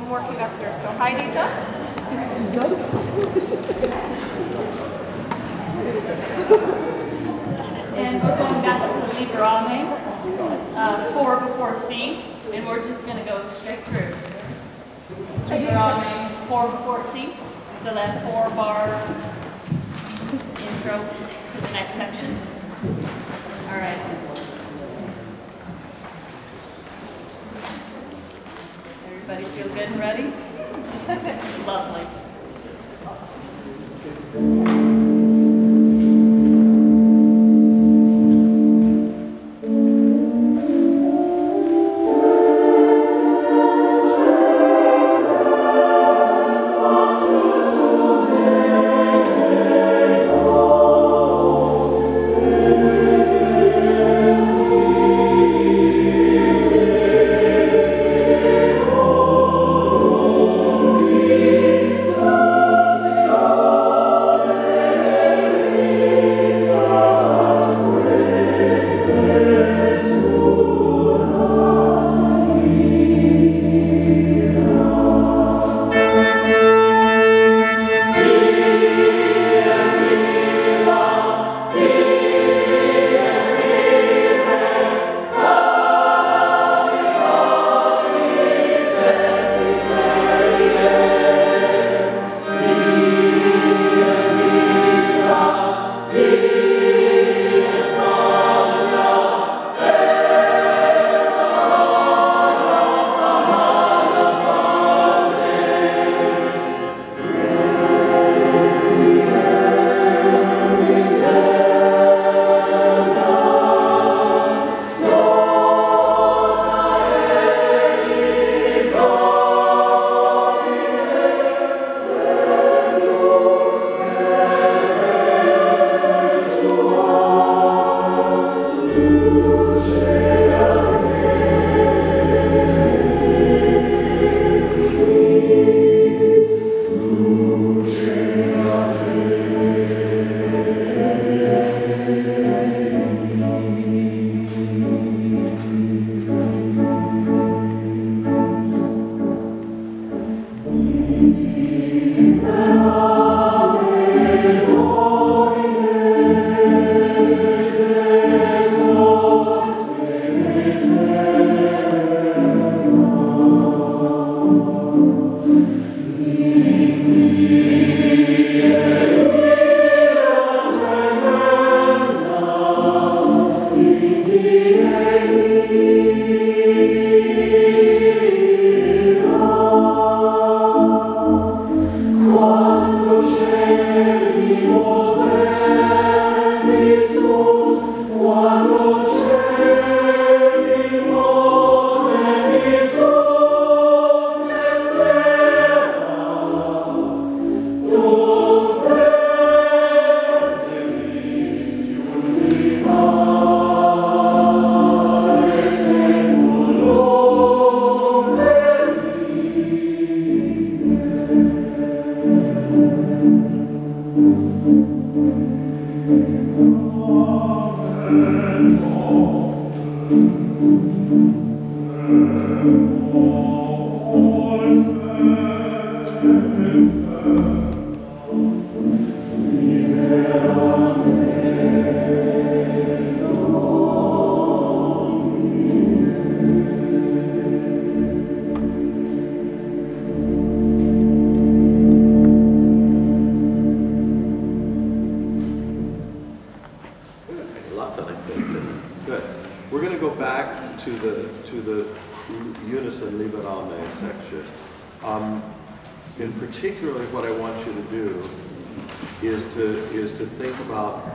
working up there. So hi, Lisa. And we're going back to the Libera, 4 before C, and we're just going to go straight through. Libera, 4 before C, so that 4-bar intro to the next section. All right. Everybody feel good and ready? Lovely.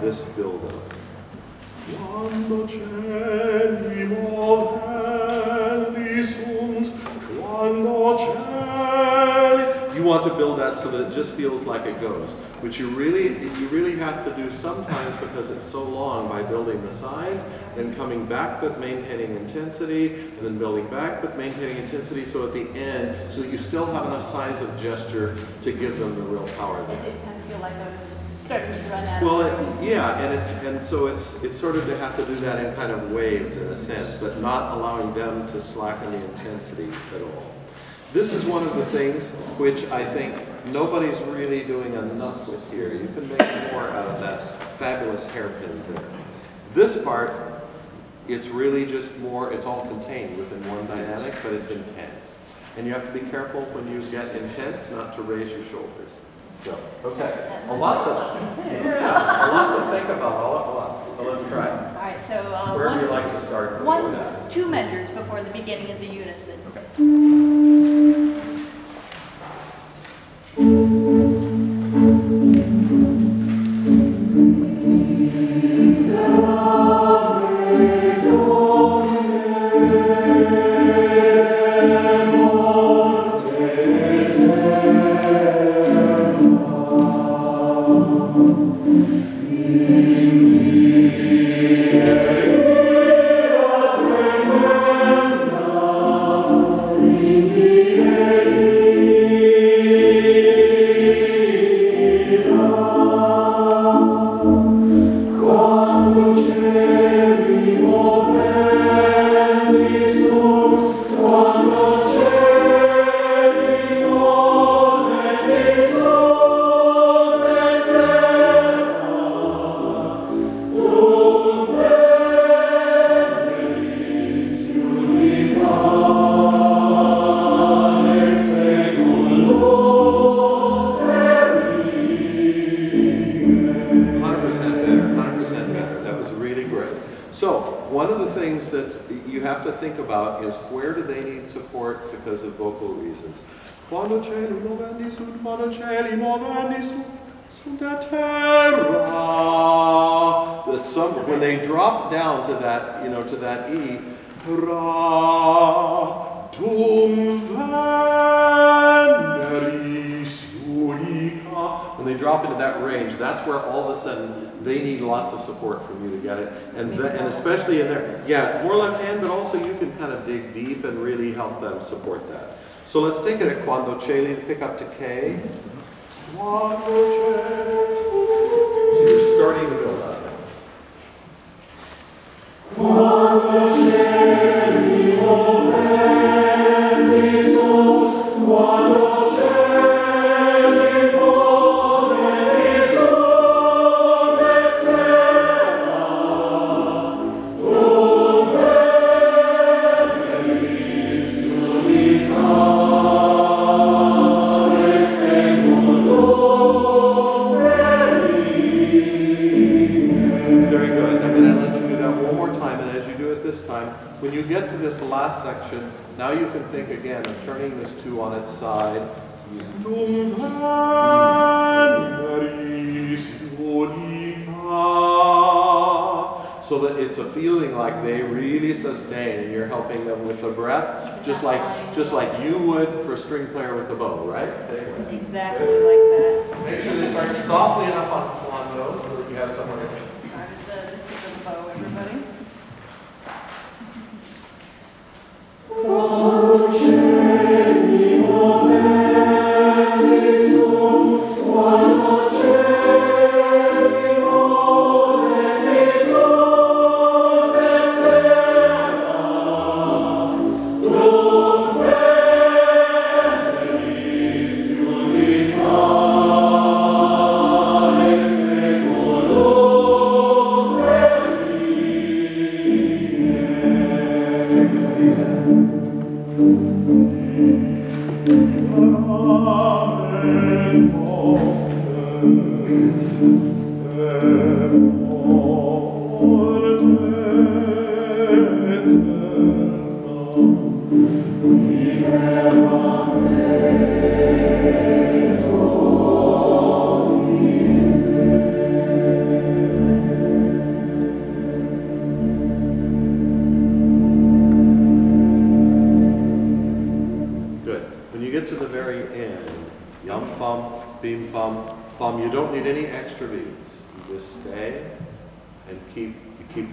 This build-up. You want to build that so that it just feels like it goes, which you really have to do sometimes because it's so long by building the size, then coming back but maintaining intensity, and then building back but maintaining intensity, so at the end, so that you still have enough size of gesture to give them the real power there. It kind of feel like I was starting to run out. Well, yeah, and so it's sort of to have to do that in kind of waves in a sense, but not allowing them to slacken the intensity at all. This is one of the things which I think nobody's really doing enough with here. You can make more out of that fabulous hairpin there. This part, it's really just more, it's all contained within one dynamic, but it's intense. And you have to be careful when you get intense not to raise your shoulders. So, okay. A lot to think about all at once. So let's try it. All right, so where do you like to start before that? 2 measures before the beginning of the unison. Okay. Quando cieli movendi sunt, quando cieli movendi sunt a terra. That's some, when they drop down to that, you know, to that E, ra, dum veneris unica. When they drop into that range, that's where all of a sudden they need lots of support from you to get it. And especially in there, yeah, more left hand, but also you can kind of dig deep and really help them support that. So let's take it at quando cieli, pick up to K. Quando cieli. So you're starting to build up. Quando cieli movendi sunt, quando cieli movendi sunt et terra, dum veneris unica. This time, when you get to this last section, now you can think again of turning this 2 on its side. So that it's a feeling like they really sustain and you're helping them with the breath, just like you would for a string player with a bow, right? Exactly like that. Make sure they start softly enough on quando so that you have somewhere to Start at the tip of the bow, everybody. Quando cieli movendi sunt, quando cieli movendi sunt et terra, dum veneris unica et seculum verine. Take it to the end. You don't need any extra beats. You just stay and keep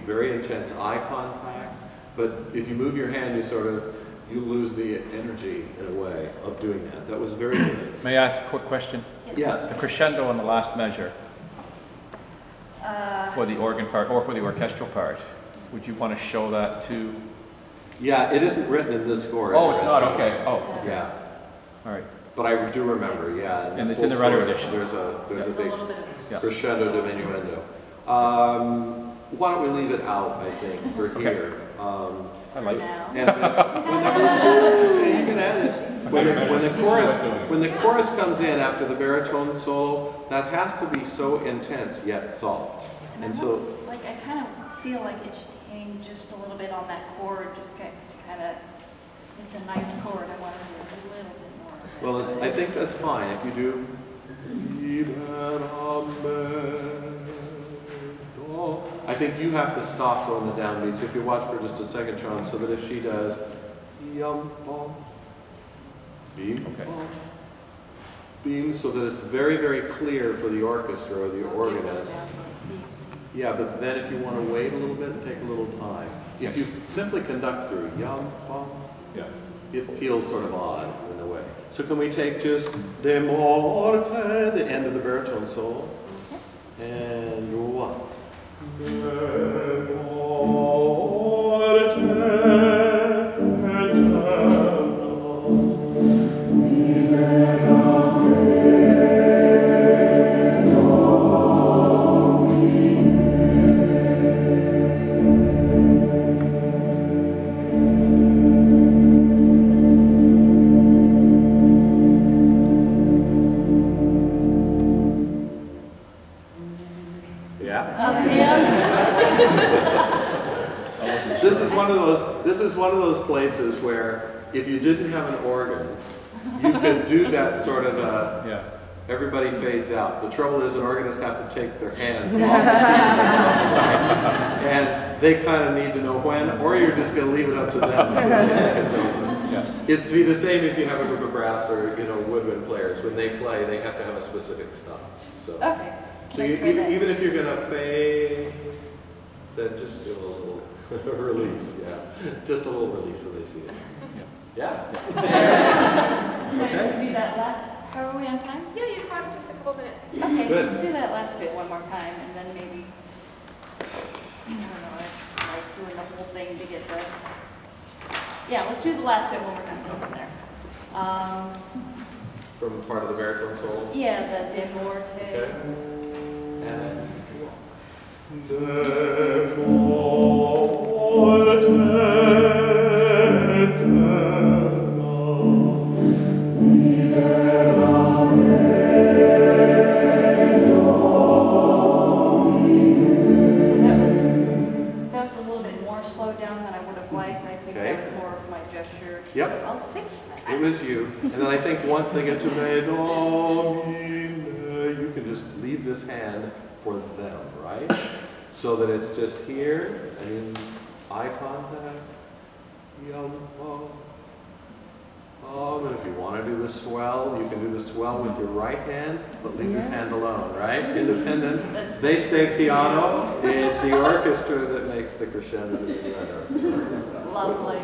very intense eye contact. But if you move your hand, you lose the energy in a way of doing that. That was very good. May I ask a quick question? Yes. The crescendo in the last measure for the organ part or for the orchestral part, would you want to show that too? Yeah, it isn't written in this score. Oh, it's not. Okay. Oh, yeah. All right. But I do remember, yeah. And it's full in the Rutter score, edition. There's a big Yeah. crescendo diminuendo. Why don't we leave it out, I think, for here. I like it. Now. And then, yeah, you can add it. When the chorus comes in after the baritone solo, that has to be so intense yet soft. And so, like, I kind of feel like it should hang just a little bit on that chord, just to kind of, it's a nice chord. I want to do a little bit more of it. well, I think that's fine if you do. I think you have to stop on the downbeats. If you watch for just a second, Sean, so that if she does yum bom, beam, Okay. bom, beam, so that it's very, very clear for the orchestra or the organist. Yeah, but then if you want to wait a little bit and take a little time, if you simply conduct through yum bom, Yeah. it feels sort of odd in a way. So can we take just de morte, the end of the baritone solo, and one. De morte This is one of those places where if you didn't have an organ, you could do that sort of Yeah. everybody fades out. The trouble is an organist have to take their hands off the keys and they kind of need to know when, or you're just going to leave it up to them. Yeah. It's be the same if you have a group of brass or woodwind players. When they play, they have to have a specific stop. So, Okay. so even if you're going to fade, then just do a little release, yeah. Just a little release so they see it. Yeah. Okay. Do that last. How are we on time? Yeah, you've got just a couple minutes. Okay, Good. let's do that last bit one more time, and then maybe, I don't know, I like doing the whole thing to get the, yeah, let's do the last bit one more time, go from there. From part of the baritone solo. Yeah, the de morte. Okay. And then that was a little bit more slowed down than I would have liked. I think Okay. that's more of my gesture. Yep. I'll fix that. it was you. And then I think once they get to me domine, you can just leave this hand for them, right? So that it's just here and eye contact. Yum, and if you want to do the swell, you can do the swell with your right hand, but leave this hand alone, right? Independence. They stay piano. It's the orchestra that makes the crescendo. Lovely.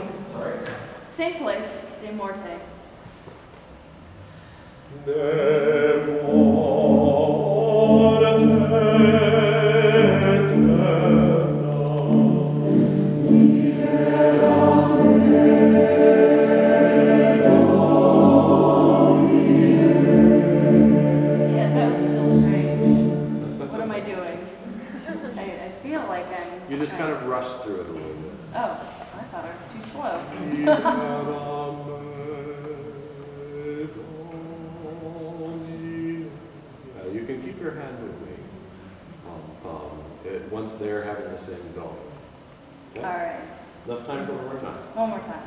Same place, de morte. You just kind of rush through it a little bit. Oh, I thought I was too slow. You can keep your hand moving once they're having the same going. Okay? All right. Left time for one more time. One more time.